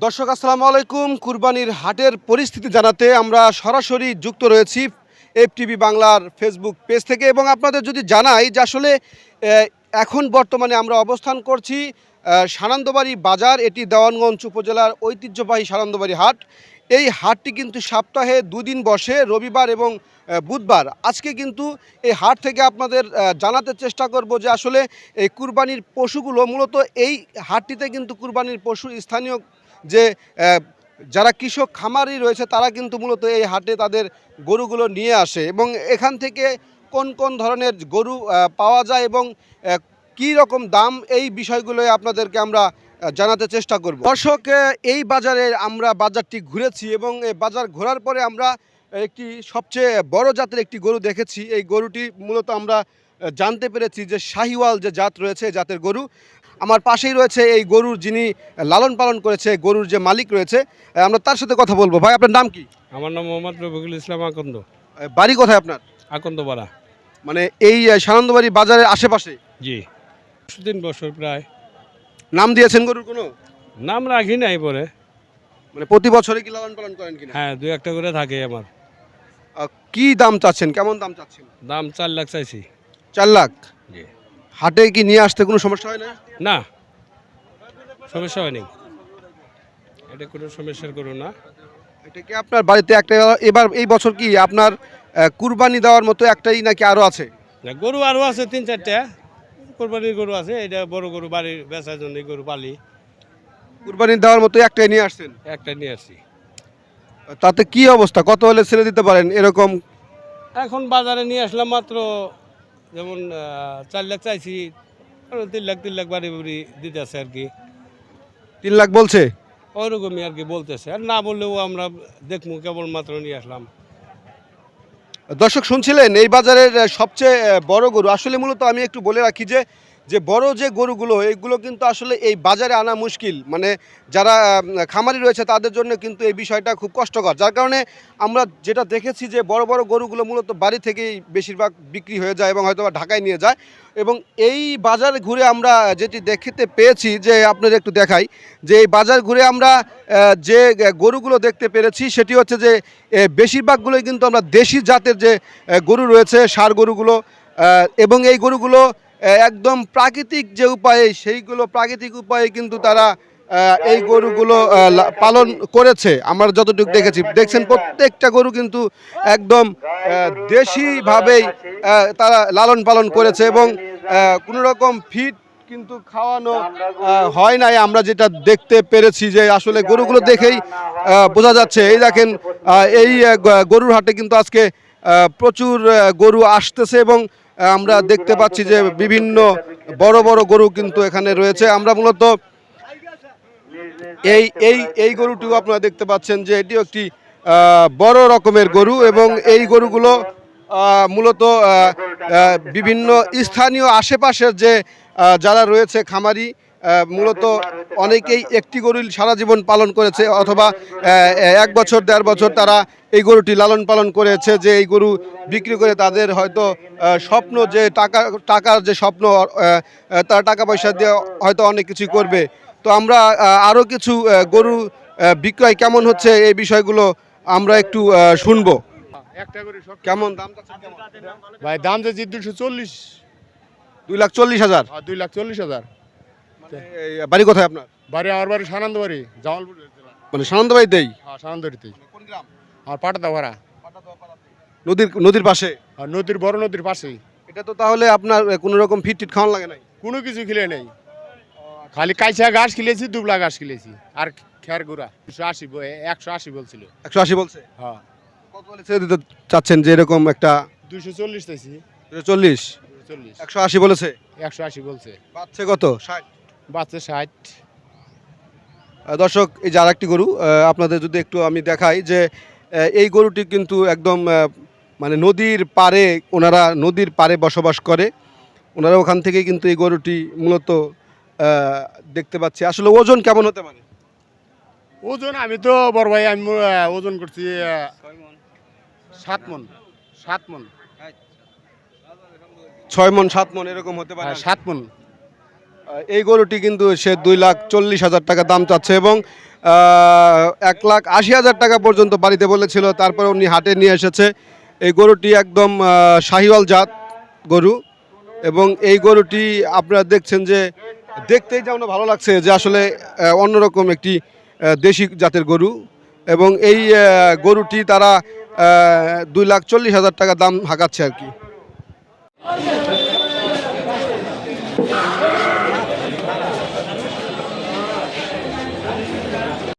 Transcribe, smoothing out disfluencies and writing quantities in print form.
দর্শক আসসালামু আলাইকুম। কুরবানির হাটের পরিস্থিতি জানাতে আমরা সরাসরি যুক্ত রয়েছি এফটিভি বাংলার ফেসবুক পেজ থেকে এবং আপনাদের যদি জানাই যে আসলে এখন বর্তমানে আমরা অবস্থান করছি সানন্দবাড়ি বাজার। এটি দেওয়ানগঞ্জ উপজেলার ঐতিহ্যবাহী সানন্দবাড়ি হাট। এই হাটটি কিন্তু সপ্তাহে দুদিন বসে, রবিবার এবং বুধবার। আজকে কিন্তু এই হাট থেকে আপনাদের জানাতে চেষ্টা করব যে আসলে এই কুরবানির পশুগুলো মূলত এই হাটটিতে কিন্তু কুরবানির পশু স্থানীয় যে যারা কৃষক খামারি রয়েছে তারা কিন্তু মূলত এই হাটে তাদের গরুগুলো নিয়ে আসে এবং এখান থেকে কোন কোন ধরনের গরু পাওয়া যায় এবং কী রকম দাম, এই বিষয়গুলোই আপনাদেরকে আমরা জানাতে চেষ্টা করব। দর্শক, এই বাজারে আমরা বাজারটি ঘুরেছি এবং এই বাজার ঘোরার পরে আমরা একটি সবচেয়ে বড় জাতের একটি গরু দেখেছি। এই গরুটি মূলত আমরা জানতে পেরেছি যে শাহিওয়াল যে জাত রয়েছে, জাতের গরু। আমার পাশেই রয়েছে এই গরুর যিনি লালন পালন করেছে, গরুর যে মালিক রয়েছে, আমরা তার সাথে কথা বলবো। ভাই, আপনার নাম কি? আমার নাম মোহাম্মদ রফিকুল ইসলাম আকন্দ। বাড়ি কোথায় আপনার? আকন্দপাড়া। মানে এই সানন্দবাড়ি বাজারের আশেপাশে? জি, 3 বছর প্রায়। নাম দিয়েছেন গরুর কোনো? নাম রাখি নাই পরে। মানে প্রতি বছরে কি লালন পালন করেন কিনা? হ্যাঁ, 2-1টা করে থাকে আমার। কি দাম চাচ্ছেন, কেমন দাম চাচ্ছেন? দাম 4 লাখ চাইছি। 4 লাখ? জি। হাটে কি নিয়ে আসতে কোনো সমস্যা হয় না? না, সমস্যা হয়নি, এটা কোনো সমস্যার করো না। এটা কি আপনার বাড়িতে একটা এবার এই বছর কি আপনার কুরবানি দেওয়ার মতো একটাই নাকি আরও আছে? না, গরু আরও আছে 3-4টা কোরবানির গরু আছে। এটা বড় গরু বাড়ির বেচার জন্য গরু পালি। কুরবানি দেওয়ার মতো একটাই নিয়ে আসছেন? একটা নিয়ে আসছি। তাতে কি অবস্থা, কত হলে ছেড়ে দিতে পারেন এরকম? এখন বাজারে নিয়ে আসলাম মাত্র, যেমন 4 লাখ চাইছি, আর 3 লাখ বাড়ি বাড়ি দিতে আছে আর কি। 3 লাখ বলছে? ওইরকমই আর কি বলতেছে, আর না বললেও আমরা দেখবো, কেবলমাত্র নিয়ে আসলাম। দর্শক, শুনছিলেন এই বাজারের সবচেয়ে বড় গরু। আসলে মূলত আমি একটু বলে রাখি যে যে বড় যে গরুগুলো, এইগুলো কিন্তু আসলে এই বাজারে আনা মুশকিল। মানে যারা খামারি রয়েছে তাদের জন্য কিন্তু এই বিষয়টা খুব কষ্টকর, যার কারণে আমরা যেটা দেখেছি যে বড় বড় গরুগুলো মূলত বাড়ি থেকেই বেশিরভাগ বিক্রি হয়ে যায় এবং হয়তো বা ঢাকায় নিয়ে যায়। এবং এই বাজার ঘুরে আমরা যেটি দেখতে পেয়েছি, যে আপনাদের একটু দেখাই, যে এই বাজার ঘুরে আমরা যে গরুগুলো দেখতে পেরেছি সেটি হচ্ছে যে বেশিরভাগগুলোই কিন্তু আমরা দেশি জাতের যে গরু রয়েছে, ষাঁড় গরুগুলো। এবং এই গরুগুলো একদম প্রাকৃতিক যে উপায়ে, সেইগুলো প্রাকৃতিক উপায়ে কিন্তু তারা এই গরুগুলো পালন করেছে। আমরা যতটুকু দেখেছি, দেখছেন প্রত্যেকটা গরু কিন্তু একদম দেশিভাবেই তারা লালন পালন করেছে এবং কোনো রকম ফিড কিন্তু খাওয়ানো হয় নাই। আমরা যেটা দেখতে পেরেছি যে আসলে গরুগুলো দেখেই বোঝা যাচ্ছে। এই দেখেন, এই গরুর হাটে কিন্তু আজকে প্রচুর গরু আসতেছে এবং আমরা দেখতে পাচ্ছি যে বিভিন্ন বড় বড় গরু কিন্তু এখানে রয়েছে। আমরা মূলত এই এই এই গরুটিও আপনারা দেখতে পাচ্ছেন যে এটিও একটি বড় রকমের গরু এবং এই গরুগুলো মূলত বিভিন্ন স্থানীয় আশেপাশের যে যারা রয়েছে খামারি, মূলত অনেকেই একটি গরু সারা জীবন পালন করেছে অথবা 1 বছর 1.5 বছর তারা এই গরুটি লালন পালন করেছে, যে এই গরু বিক্রি করে তাদের হয়তো স্বপ্ন, যে টাকার যে স্বপ্ন, তারা টাকা পয়সা দিয়ে হয়তো অনেক কিছু করবে। তো আমরা আরও কিছু গরু বিক্রয় কেমন হচ্ছে এই বিষয়গুলো আমরা একটু শুনবো। কেমন দাম? ভাই দাম চাইছি 240। 2,40,000? 2,40,000। বাড়ি কোথায় আপনার? বাড়ি আমার বাড়ি সানন্দবাড়ি, জামালপুর জেলা। মানে সানন্দবাড়িতেই? হ্যাঁ, সানন্দবাড়িতেই। আর পাটাতা ভাড়া নদীর পাশে? আর নদীর, বড় নদীর পাশেই। এটা তো তাহলে আপনার কোনো রকম ফিট টিট খাওয়ান লাগে নাই? কোনো কিছু খেলে নেই, খালি কাইচা ঘাস খেলেছি, দুবলা ঘাস খেলেছি আর খের গুড়া। 180 বলছিল। 180 বলছে? হ্যাঁ। কত বলে ছেড়ে দিতে চাচ্ছেন যে এরকম একটা? 240 চাইছি। 40? 40। 180 বলেছে? 180 বলছে। বাচ্চা কত? 60? বাচ্চা 60। দর্শক, এই যে আরেকটি গরু আপনাদের যদি একটু আমি দেখাই, যে এই গরুটি কিন্তু একদম মানে নদীর পাড়ে, ওনারা নদীর পাড়ে বসবাস করে, ওনারা ওখান থেকে কিন্তু এই গরুটি মূলত দেখতে পাচ্ছি। আসলে ওজন কেমন হতে পারে? ওজন আমি তো বড় ভাই, আমি ওজন করছি 7 মন। 7 মন। 6 মন 7 মন এরকম হতে পারে? 7 মন। এই গরুটি কিন্তু সে 2,40,000 টাকা দাম চাচ্ছে এবং 1,80,000 টাকা পর্যন্ত বাড়িতে বলেছিল, তারপরে উনি হাটে নিয়ে এসেছে। এই গরুটি একদম শাহিওয়াল জাত গরু এবং এই গরুটি আপনারা দেখছেন যে দেখতেই যেমন ভালো লাগছে যে আসলে অন্যরকম একটি দেশি জাতের গরু এবং এই গরুটি তারা 2,40,000 টাকা দাম হাঁকাচ্ছে আর কি।